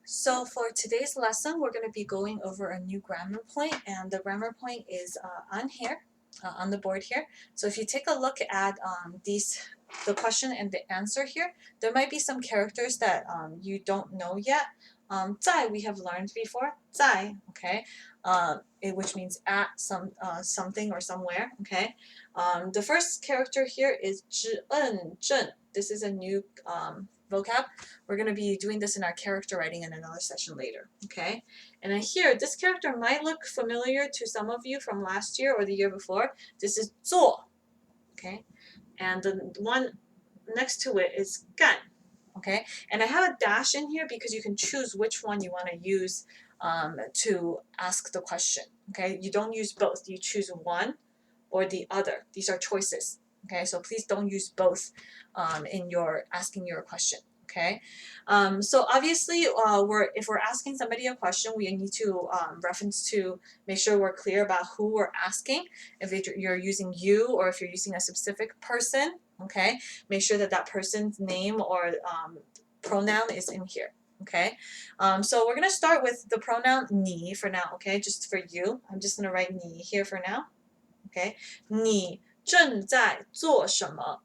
So for today's lesson, we're going to be going over a new grammar point, and the grammar point is on here, on the board here. So if you take a look at the question and the answer here, there might be some characters that you don't know yet. 在 we have learned before, 在, okay, which means at something or somewhere, okay. The first character here is 知恩正. This is a new vocab. We're going to be doing this in our character writing in another session later, okay? And then here, this character might look familiar to some of you from last year or the year before. This is 做, okay? And the one next to it is 干, okay? And I have a dash in here because you can choose which one you want to use to ask the question, okay? You don't use both. You choose one or the other. These are choices, okay? So please don't use both in your asking your question. Okay, so obviously, if we're asking somebody a question, we need to reference to make sure we're clear about who we're asking. If you're using you or if you're using a specific person, okay, make sure that that person's name or pronoun is in here. Okay, so we're gonna start with the pronoun 你 for now. Okay, just for you, I'm just gonna write 你 here for now. Okay, 你正在做什么?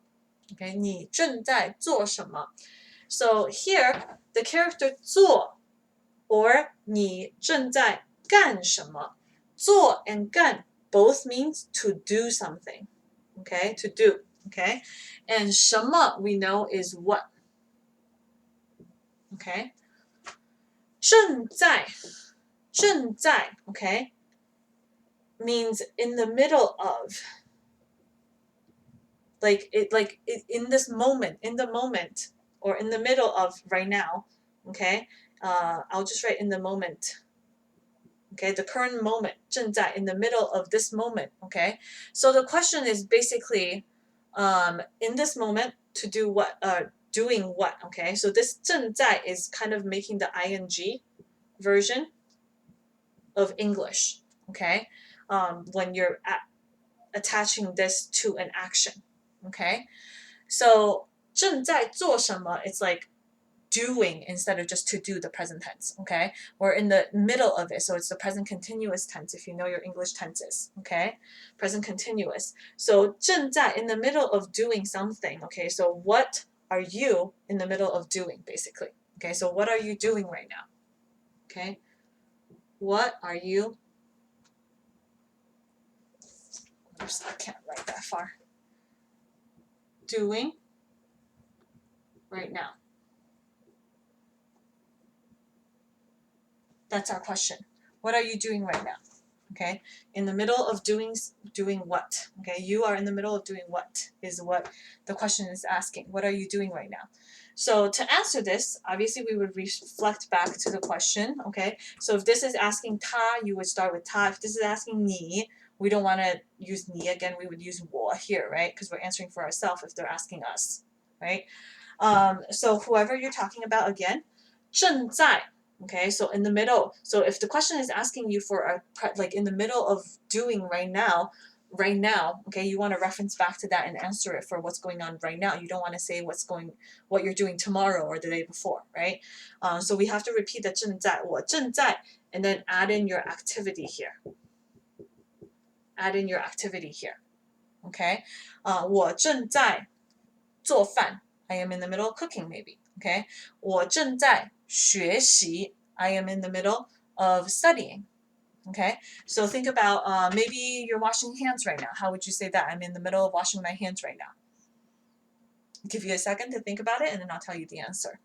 Okay, 你正在做什么? So here, the character 做 or 你正在干什么? 做 and 干 both means to do something. Okay, to do. Okay, and 什么 we know is what. Okay, 正在 okay, means in the middle of. Like in this moment, in the moment, or in the middle of right now, okay? I'll just write in the moment. Okay, the current moment, 正在, in the middle of this moment, okay? So the question is basically, in this moment, to do what, doing what, okay? So this 正在 is kind of making the ing version of English, okay? When you're attaching this to an action. Okay, so 正在做什么, it's like doing instead of just to do the present tense. Okay, we're in the middle of it, so it's the present continuous tense if you know your English tenses. Okay, present continuous. So 正在 in the middle of doing something. Okay, so what are you in the middle of doing basically? Okay, so what are you doing right now? Okay, what are you? Oops, I can't write that far. Doing right now? That's our question. What are you doing right now? Okay, in the middle of doing what? Okay, you are in the middle of doing what is what the question is asking. What are you doing right now? So to answer this, obviously we would reflect back to the question. Okay, so if this is asking 他, you would start with 他. If this is asking 你, we don't want to use 你 again. We would use 我 here, right? Because we're answering for ourselves if they're asking us, right? So whoever you're talking about again, 正在. Okay, so in the middle. So if the question is asking you for like in the middle of doing right now, okay, you want to reference back to that and answer it for what's going on right now. You don't want to say what you're doing tomorrow or the day before, right? So we have to repeat the 正在, 我正在, and then add in your activity here. Add in your activity here. Okay, 我正在做饭. I am in the middle of cooking maybe. Okay, 我正在学习. I am in the middle of studying. Okay, so think about maybe you're washing hands right now. How would you say that? I'm in the middle of washing my hands right now. I'll give you a second to think about it and then I'll tell you the answer.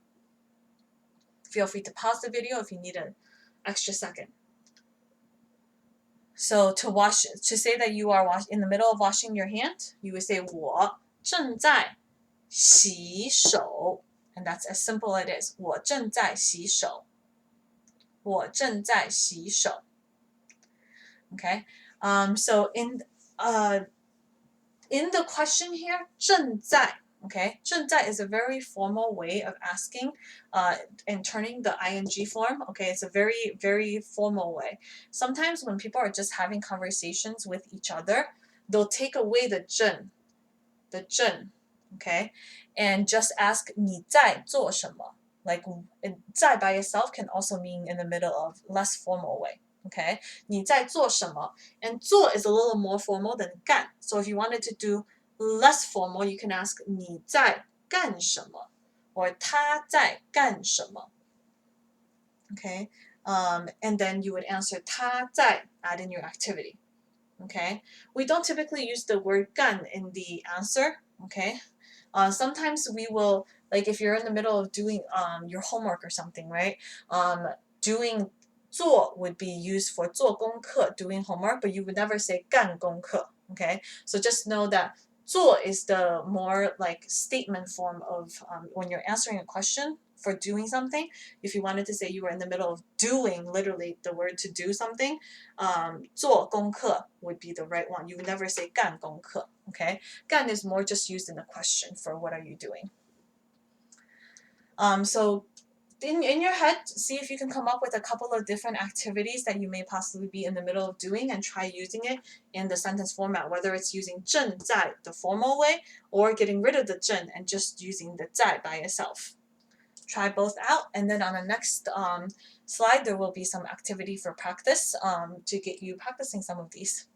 Feel free to pause the video if you need an extra second. So to say that you are in the middle of washing your hand, you would say 我正在洗手. And that's as simple as it is. 我正在洗手. 我正在洗手. Okay, so in the question here, 正在, okay, 正在 is a very formal way of asking and turning the ing form. Okay, it's a very, very formal way. Sometimes when people are just having conversations with each other, they'll take away the 正, okay, and just ask 你在做什么? like 在 by itself can also mean in the middle of less formal way. Okay, 你在做什么? And 做 is a little more formal than 干. So if you wanted to do less formal, you can ask 你在干什么? Or 他在干什么? Okay, and then you would answer 他在, add in your activity. Okay, we don't typically use the word 干 in the answer. Okay, sometimes we will, like if you're in the middle of doing your homework or something, right? Doing 做 would be used for 做功课, doing homework, but you would never say 干功课. Okay, so just know that 做 is the more like statement form of when you're answering a question for doing something. If you wanted to say you were in the middle of doing, literally the word to do something, 做功课 would be the right one. You would never say 干功课. Okay, 干 is more just used in a question for what are you doing. So in your head, see if you can come up with a couple of different activities that you may possibly be in the middle of doing and try using it in the sentence format, whether it's using 正在 the formal way or getting rid of the 正 and just using the 在 by itself. Try both out, and then on the next slide there will be some activity for practice to get you practicing some of these.